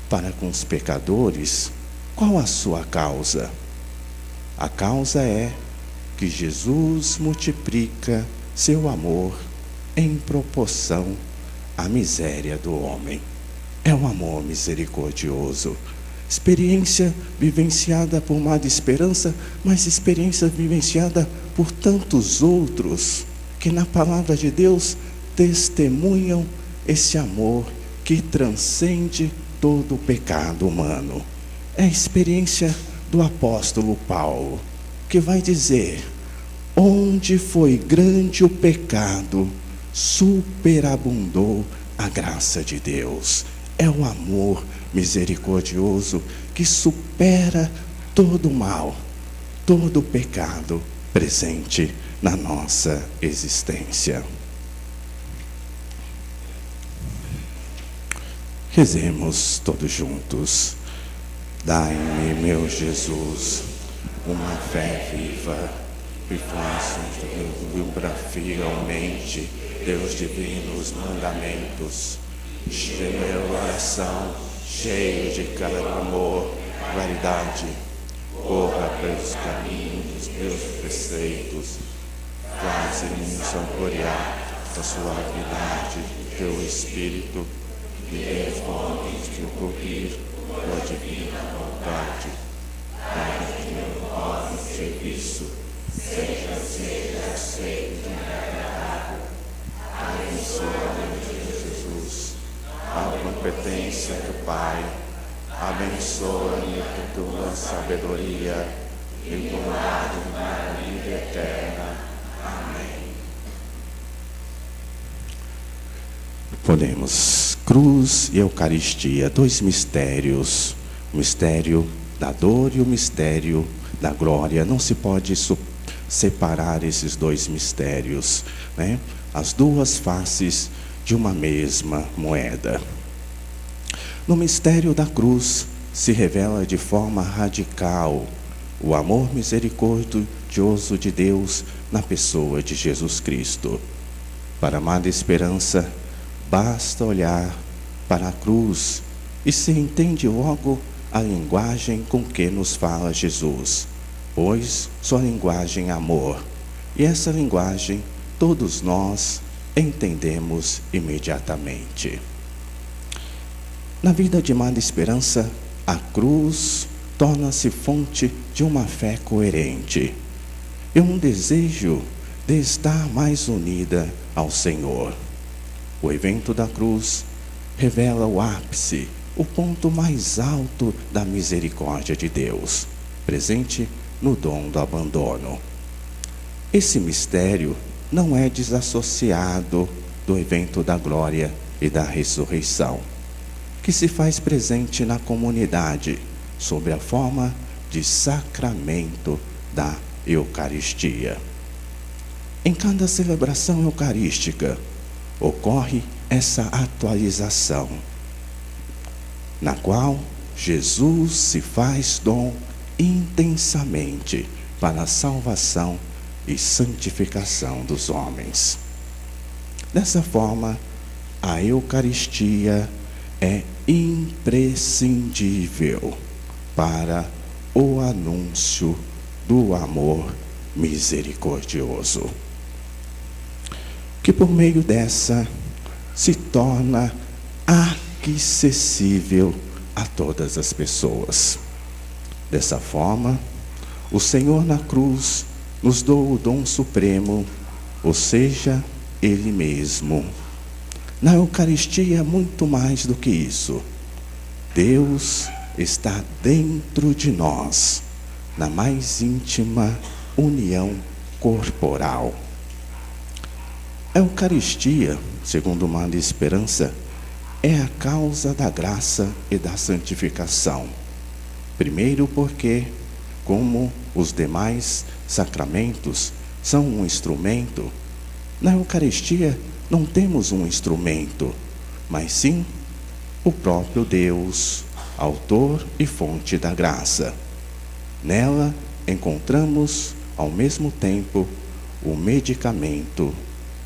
Para com os pecadores, qual a sua causa? A causa é que Jesus multiplica seu amor em proporção à miséria do homem. É um amor misericordioso. Experiência vivenciada por Madre Esperança, mas experiência vivenciada por tantos outros que na palavra de Deus testemunham esse amor que transcende todo o pecado humano. É a experiência do apóstolo Paulo, que vai dizer: onde foi grande o pecado, superabundou a graça de Deus. É o amor misericordioso que supera todo o mal, todo o pecado presente na nossa existência. Rezemos todos juntos. Dai-me, meu Jesus, uma fé viva, e faço que vibra fielmente Deus divinos mandamentos, de meu coração, cheio de amor, caridade, corra pelos caminhos dos meus preceitos, faz-me saborear a suavidade do teu Espírito e responde que o cumprir tua divina vontade. Para que meu nosso serviço seja aceito de minha abençoa-me, Jesus, a competência do Pai, abençoa-me com tua sabedoria e guarda-me na vida eterna. Amém. Podemos, cruz e Eucaristia, dois mistérios, o mistério da dor e o mistério da glória. Não se pode separar esses dois mistérios, né? As duas faces de uma mesma moeda. No mistério da cruz se revela de forma radical o amor misericordioso de Deus na pessoa de Jesus Cristo. Para a amada esperança, basta olhar para a cruz e se entende logo a linguagem com que nos fala Jesus, pois sua linguagem é amor, e essa linguagem todos nós entendemos imediatamente. Na vida de amada esperança, a cruz torna-se fonte de uma fé coerente e um desejo de estar mais unida ao Senhor. O evento da cruz revela o ápice, o ponto mais alto da misericórdia de Deus, presente no dom do abandono. Esse mistério não é desassociado do evento da glória e da ressurreição, que se faz presente na comunidade, sob a forma de sacramento da Eucaristia. Em cada celebração eucarística, ocorre essa atualização, na qual Jesus se faz dom intensamente para a salvação e santificação dos homens. Dessa forma, a Eucaristia é imprescindível para o anúncio do amor misericordioso, que por meio dessa se torna acessível a todas as pessoas. Dessa forma, o Senhor na cruz nos deu o dom supremo, ou seja, Ele mesmo. Na Eucaristia, muito mais do que isso. Deus está dentro de nós, na mais íntima união corporal. A Eucaristia, segundo uma esperança, é a causa da graça e da santificação. Primeiro porque, como os demais sacramentos são um instrumento, na Eucaristia não temos um instrumento, mas sim o próprio Deus, autor e fonte da graça. Nela encontramos, ao mesmo tempo, o medicamento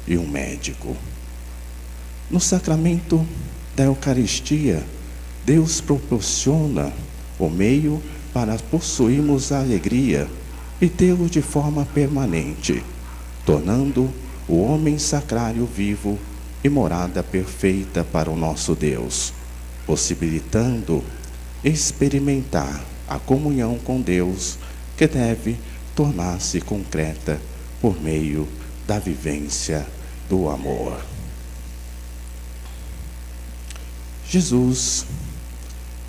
e um médico. No sacramento da Eucaristia, Deus proporciona o meio para possuirmos a alegria e tê-lo de forma permanente, tornando o homem sacrário vivo e morada perfeita para o nosso Deus, possibilitando experimentar a comunhão com Deus, que deve tornar-se concreta por meio da vivência do amor. Jesus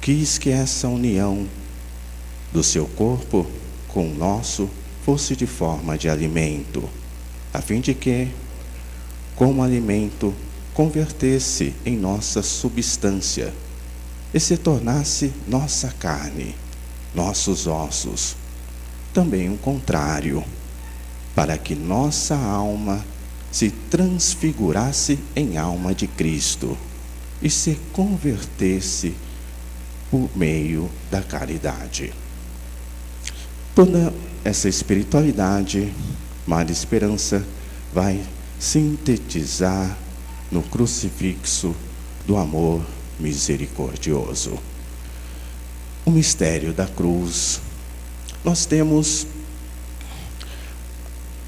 quis que essa união do seu corpo com o nosso fosse de forma de alimento, a fim de que, como alimento, convertesse em nossa substância e se tornasse nossa carne, nossos ossos. Também o contrário, para que nossa alma se transfigurasse em alma de Cristo e se convertesse por meio da caridade. Toda essa espiritualidade, Amada Esperança, vai sintetizar no crucifixo do amor misericordioso. O mistério da cruz. Nós temos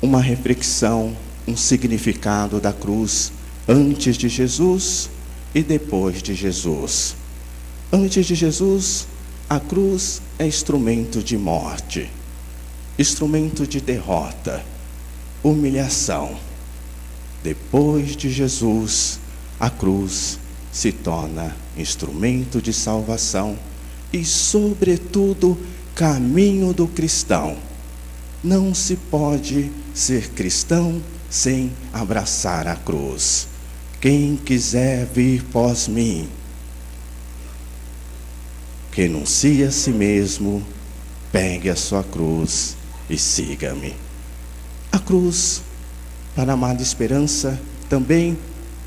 uma reflexão, um significado da cruz antes de Jesus e depois de Jesus. Antes de Jesus, a cruz é instrumento de morte, instrumento de derrota, humilhação. Depois de Jesus, a cruz se torna instrumento de salvação e, sobretudo, caminho do cristão. Não se pode ser cristão sem abraçar a cruz. Quem quiser vir após mim, renuncie a si mesmo, pegue a sua cruz e siga-me. A cruz, para a amada esperança, também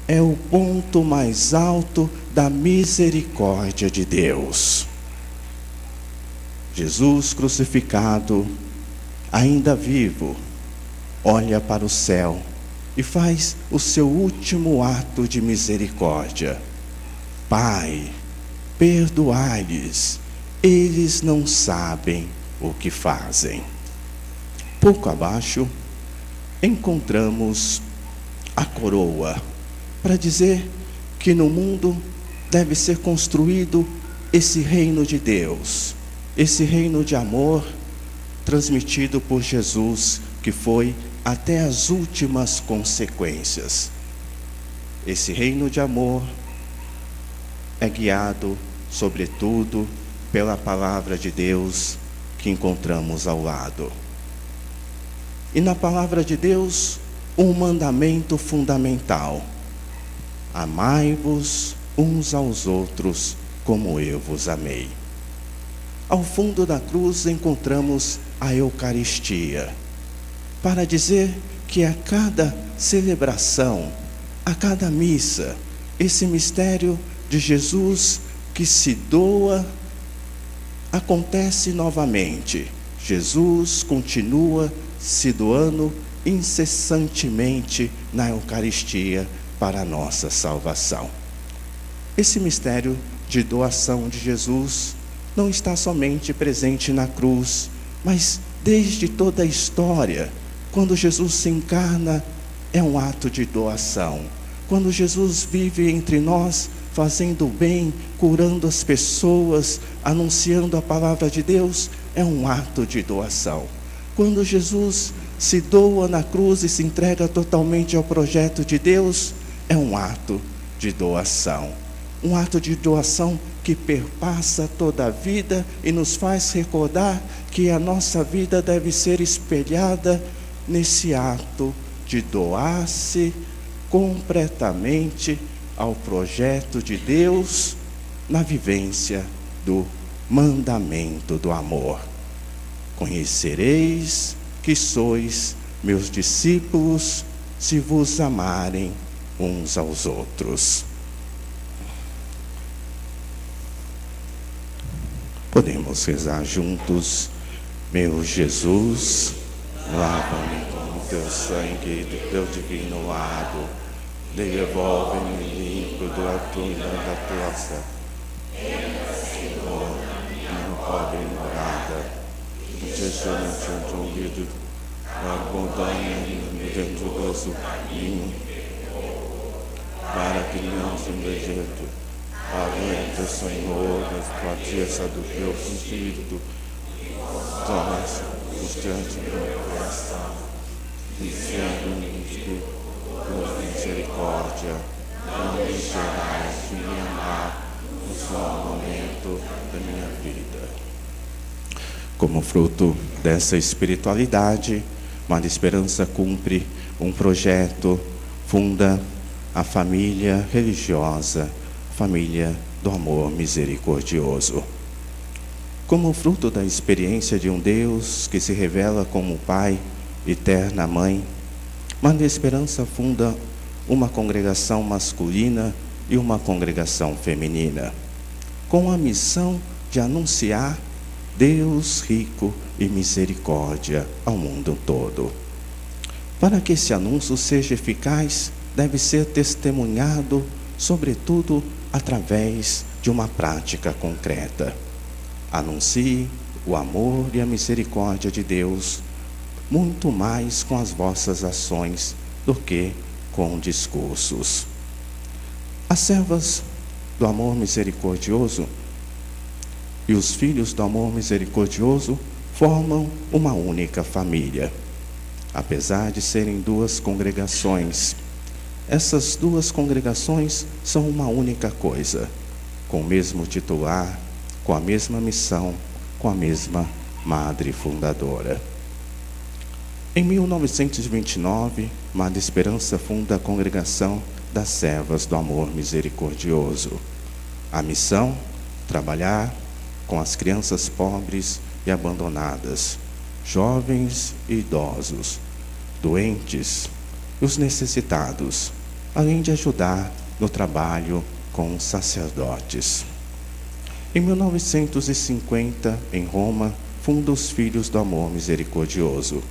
é o ponto mais alto da misericórdia de Deus. Jesus crucificado, ainda vivo, olha para o céu e faz o seu último ato de misericórdia. Pai, perdoai-lhes, eles não sabem o que fazem. Pouco abaixo, encontramos a coroa, para dizer que no mundo deve ser construído esse reino de Deus, esse reino de amor transmitido por Jesus, que foi até as últimas consequências. Esse reino de amor é guiado, sobretudo, pela palavra de Deus que encontramos ao lado. E na palavra de Deus, um mandamento fundamental: amai-vos uns aos outros como eu vos amei. Ao fundo da cruz encontramos a Eucaristia, para dizer que a cada celebração, a cada missa, esse mistério de Jesus que se doa acontece novamente. Jesus continua se doando incessantemente na Eucaristia para a nossa salvação. Esse mistério de doação de Jesus não está somente presente na cruz, mas desde toda a história. Quando Jesus se encarna, é um ato de doação. Quando Jesus vive entre nós, fazendo o bem, curando as pessoas, anunciando a palavra de Deus, é um ato de doação. Quando Jesus se doa na cruz e se entrega totalmente ao projeto de Deus, é um ato de doação. Um ato de doação que perpassa toda a vida e nos faz recordar que a nossa vida deve ser espelhada nesse ato de doar-se completamente ao projeto de Deus na vivência do mandamento do amor. Conhecereis que sois meus discípulos se vos amarem uns aos outros. Podemos rezar juntos. Meu Jesus, lava-me com o teu sangue do teu divino lado, devolve-me limpo da tua fé. Senhor, minha pobre morada, jejum de ouvido, abandone-me dentro do vosso caminho, para que não se rejeite. Aguenta, Senhor, a fraqueza do teu espírito, torna-se constante no meu coração, dizendo-me que, por misericórdia, não deixarás de me amar no só momento da minha vida. Como fruto dessa espiritualidade, Madre Esperança cumpre um projeto, funda a família religiosa, família do amor misericordioso. Como fruto da experiência de um Deus que se revela como Pai, eterna Mãe, Madre Esperança funda uma congregação masculina e uma congregação feminina, com a missão de anunciar Deus rico e misericórdia ao mundo todo. Para que esse anúncio seja eficaz, deve ser testemunhado, sobretudo, através de uma prática concreta. Anuncie o amor e a misericórdia de Deus, muito mais com as vossas ações do que com discursos. As servas do amor misericordioso e os filhos do amor misericordioso formam uma única família. Apesar de serem duas congregações, essas duas congregações são uma única coisa, com o mesmo titular, com a mesma missão, com a mesma madre fundadora. Em 1929, Madre Esperança funda a Congregação das Servas do Amor Misericordioso. A missão: trabalhar com as crianças pobres e abandonadas, jovens e idosos, doentes e os necessitados, além de ajudar no trabalho com os sacerdotes. Em 1950, em Roma, funda os Filhos do Amor Misericordioso.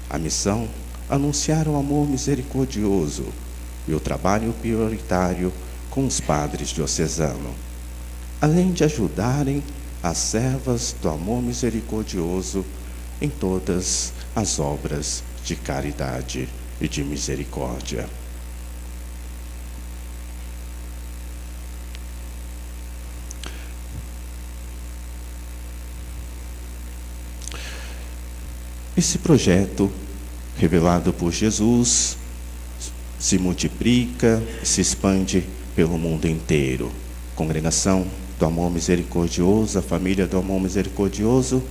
A missão: anunciar o amor misericordioso e o trabalho prioritário com os padres diocesanos, além de ajudarem as servas do amor misericordioso em todas as obras de caridade e de misericórdia. Esse projeto, revelado por Jesus, se multiplica e se expande pelo mundo inteiro. Congregação do Amor Misericordioso, a família do Amor Misericordioso,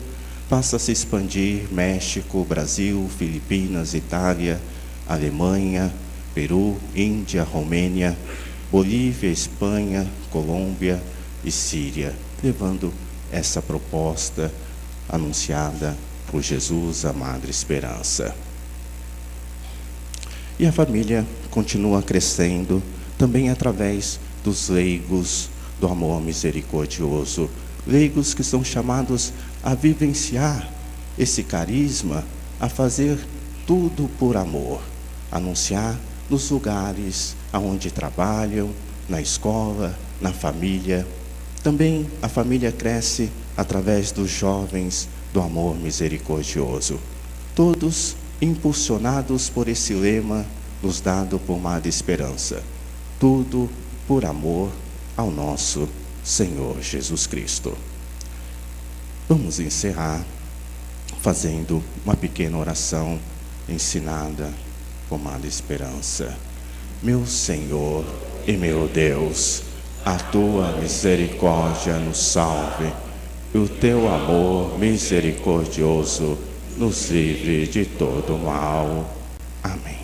passa a se expandir: México, Brasil, Filipinas, Itália, Alemanha, Peru, Índia, Romênia, Bolívia, Espanha, Colômbia e Síria, levando essa proposta anunciada por Jesus, a Madre Esperança. E a família continua crescendo também através dos leigos do amor misericordioso, leigos que são chamados a vivenciar esse carisma, a fazer tudo por amor, anunciar nos lugares aonde trabalham, na escola, na família. Também a família cresce através dos jovens do amor misericordioso, todos impulsionados por esse lema nos dado por Madre Esperança: tudo por amor ao nosso Senhor Jesus Cristo. Vamos encerrar fazendo uma pequena oração ensinada por Madre Esperança. Meu Senhor e meu Deus, a tua misericórdia nos salve, e o teu amor misericordioso nos livre de todo mal. Amém.